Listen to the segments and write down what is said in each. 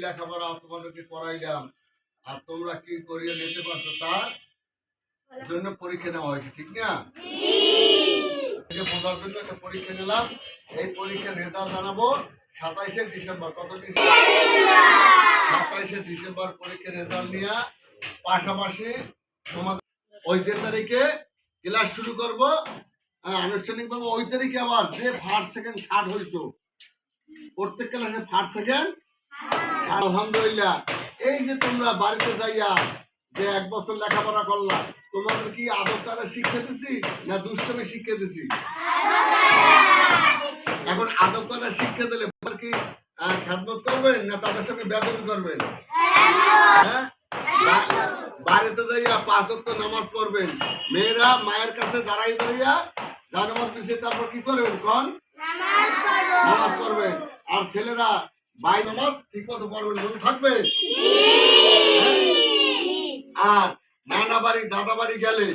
লেখাপড়া তোমাদেরকে করাইলাম আর তোমরা কি করিয়ে নিতে পারছো তার জন্য পরীক্ষা নেওয়া হয়েছে, ঠিক না? বোঝার জন্য একটা পরীক্ষা নিলাম। এই পরীক্ষার রেজাল্ট জানাবো 27শে ডিসেম্বর। কত ডিসেম্বর? 27শে ডিসেম্বর পরীক্ষার রেজাল্ট নিয়ে পাশাপাশি তোমাদের ওই যে তারিখে ক্লাস শুরু করবো আনুষ্ঠানিকভাবে। ওই তারিখে আবার যে ফার্স্ট সেকেন্ড থার্ড হয়েছ প্রত্যেক ক্লাসে ফার্স্ট সেকেন্ড। আলহামদুলিল্লাহ। এই যে তোমরা বাড়িতে যাইয়া যে 1 বছর লেখাপড়া করলা, তোমাদের কি আদব কায়দা শিক্ষা দিছি না দুষ্টমি শিক্ষা দিছি? এখন আদব কায়দা শিক্ষা দিলে কি খেদমত করবেন না তাদের সঙ্গে বেয়াদবি করবেন? হ্যাঁ, বাড়িতে যাইয়া 5 ওয়াক্ত নামাজ পড়বেন। মেয়েরা মায়ের কাছে দাঁড়াই দাঁড়াইয়া জানামাজ পিছিয়ে তারপর কি করবেন? কোন নামাজ পড়বেন। আর ছেলেরা ভাই নামাজ ঠিক মতো পড়বেন, মনে থাকবে? আর নানা বাড়ি দাদা বাড়ি গেলে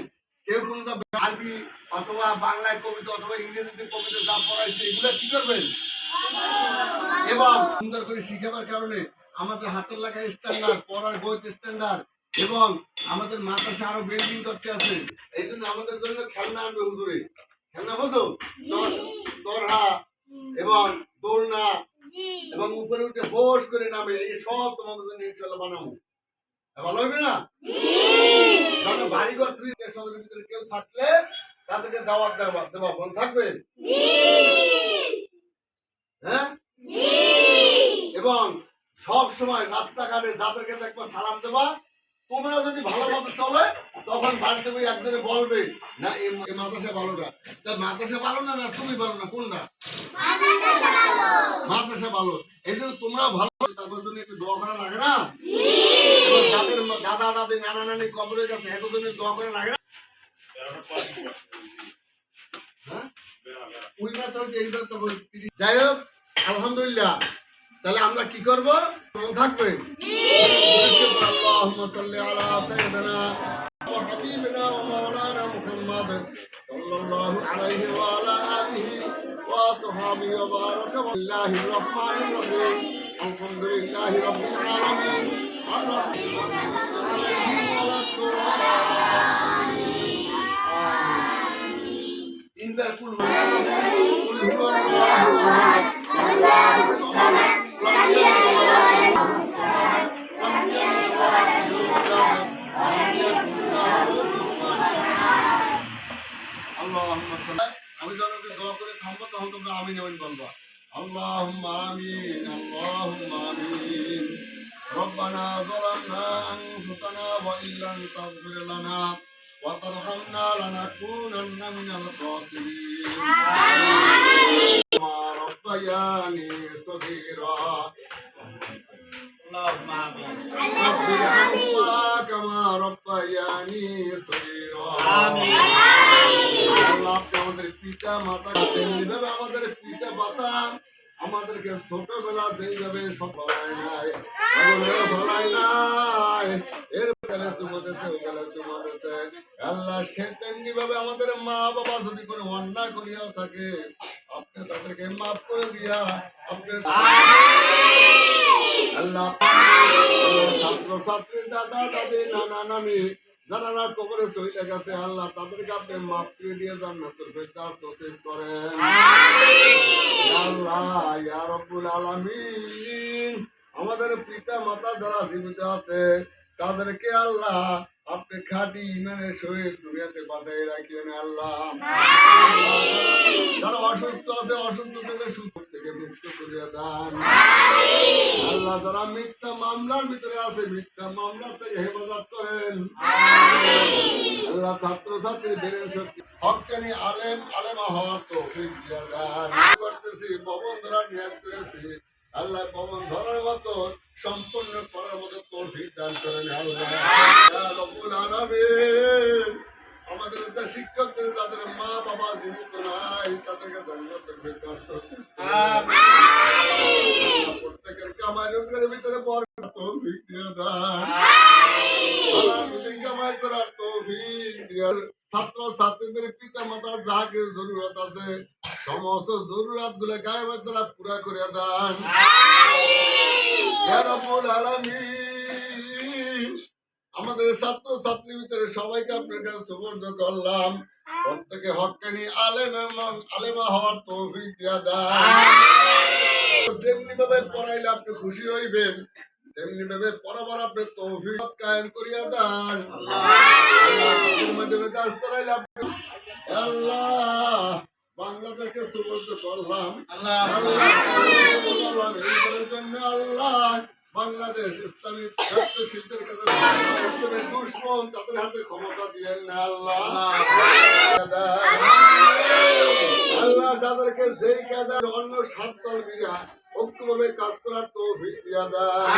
কেউ কোন আরবি অথবা বাংলায় কবিতা অথবা ইংরেজিতে কবিতা যা পড়াইছে এগুলো কি করবেন? এবং সুন্দর করে শিখাবার কারণে আমাদের হাতের লেখা স্ট্যান্ডার্ড, পড়ার বই স্ট্যান্ডার্ড এবং আমাদের মাদ্রাসা আরো বিল্ডিং করতে আছে। এই জন্য আমাদের জন্য খেলনা আনবে হুজুরে। খেলনা বুঝো, চরহা এবং দোলনা এবং উপরে উঠে বোস করে নামে, এই সব তোমাদের জন্য ইনশাআল্লাহ বানাবো। ভালো হবে না? বাড়িঘর সদরের ভিতরে কেউ থাকলে তাদেরকে দাওয়াত দেওয়া মন থাকবে? হ্যাঁ, এবং সব সময় রাস্তাঘাটে যাদেরকে দেখবা সালাম দেবা। তোমরা যদি ভালো মতো চলে তখন বাড়িতে ওই একজনে বলবে না এই মাদ্রাসা ভালো না। তা মাদ্রাসা ভালো না না তুমি ভালো না? কোনটা? মাদ্রাসা ভালো। এই জন্য তোমরা ভালো, তাদের জন্য একটু দোয়া করা লাগে না? যাদের দাদা দাদি নানা নানি কবরের কাছে এত জন্য দোয়া করা লাগে না? যাই হোক, আলহামদুলিল্লাহ। তাহলে আমরা কি করবো? মন থাকবে? আল্লাহুম্মা সাল্লি আলা সাইয়্যিদিনা ওয়া হাবিবিনা ওয়া মাওলানা মুহাম্মদ সাল্লাল্লাহু আলাইহি ওয়া আলা আলিহি ওয়া সাহবিহি ওয়া বারাকা। বিসমিল্লাহির রহমানির রহিম। আলহামদুলিল্লাহি রাব্বিল আলামিন। আর-রাহমানির রহিম। তিনবার কুল হুয়াল্লাহু আহাদ আল্লাহুস সামাদ লাম ইয়ালিদ ওয়া লাম আমি যখন দোয়া করে থামবো তখন তোমরা আমিন আমিন বলবা। আল্লাহুম্মা আমিন, আল্লাহুম্মা আমিন। রব্বানা যালামনা আনফুসানা ওয়া ইল্লাম তাগফির লানা ওয়া তারহামনা লানাকুনান্না মিনাল খাসিরিন। আমিন। মা রব্বায়ানি সগীরা। আল্লাহুম্মা আমিন। রব্বিরহামহুমা কামা রব্বায়ানি সগীরা। আমিন। আল্লাহ আমাদের পিতা মাতা যেভাবে আমাদের পিতা মাতা আমাদেরকে ছোটবেলা যেইভাবে সফলাই নাই এর গেলে সুমতেছে ও গেলে সুমতেছে আল্লাহ সে তেমনি ভাবে আমাদের মা বাবা যদি কোনো অন্যায় করিয়াও থাকে আপনি তাদেরকে মাফ করে দিয়া আপনি আল্লাহ ছাত্র ছাত্রী দাদা দাদি নানা নানি যারা কবরে শহীদ গেছে আল্লাহ তাদেরকে আপনি মাফ করে দিয়ে জান্নাতুল ফেরদাউস নসিব করেন আল্লাহ ইয়া রাব্বুল আলামিন। আমাদের পিতা মাতা যারা জীবিত আছে তাদেরকে আল্লাহ আপনি খাঁটি ঈমানের সহিত দুনিয়াতে বাঁচাই রাখেন আল্লাহ। যারা অসুস্থ আছে অসুস্থ থেকে সুস্থ থেকে মুক্ত করিয়া দেন আল্লাহ। যারা মিথ্যা মামলার ভিতরে আছে মিথ্যা মামলা থেকে হেফাজত করেন আল্লাহ। ছাত্র ছাত্রীর ব্রেন শক্তি হক্কানি আলেম আলেমা হওয়ার তৌফিক দিয়া দেন করতেছি। ভবন ধরা নিয়াত করেছি আল্লাহ, ভবন ধরার মতো সম্পূর্ণ করার মতো তৌফিক দান করেন আল্লাহ। ইয়া রাব্বুল আলামিন। আমাদের যে শিক্ষকদের যাদের মা বাবা জীবিত নাই তাদেরকে জান্নাতুল ফেরদাউস নসিব করেন আমিন। প্রত্যেকের কামাই রোজগারের ভিতরে বরকত তৌফিক দিয়ে দেন আল্লাহ। নিজে কামাই করার তৌফিক দিয়ে ছাত্র ছাত্রীদের পিতা মাতার যা কিছু জরুরত আছে সমস্ত জরুরত গুলো গায়েবের দ্বারা পুরা করে দেন ইয়া রাব্বুল আলামিন। আমাদের ছাত্র ছাত্রী ভিতরে সবাইকে আপনার কাছে সুপর্দ করলাম, প্রত্যেকে হক্কানি আলেমা হওয়ার তৌফিক দিয়া দেন। যেমনি ভাবে পড়াইলে আপনি খুশি হইবেন, তেমনি ভাবে পড়াবার আপনি তৌফিক কায়েম করিয়া দেন। মাধ্যমে কাজ চালাইলে আপনি আল্লাহ বাংলাদেশকে সুপর্দ করলাম আল্লাহ এই জন্য আল্লাহ বাংলাদেশ ইসলামী ছাত্র শিল্পের কাছে দুশ্মন তাদের হাতে ক্ষমতা দিয়েন না আল্লাহ। আল্লাহ যাদেরকে যেই কাজের অন্য সাত দল মিলিয়া ঐক্যভাবে কাজ করার তৌফিক দিয়া দেন।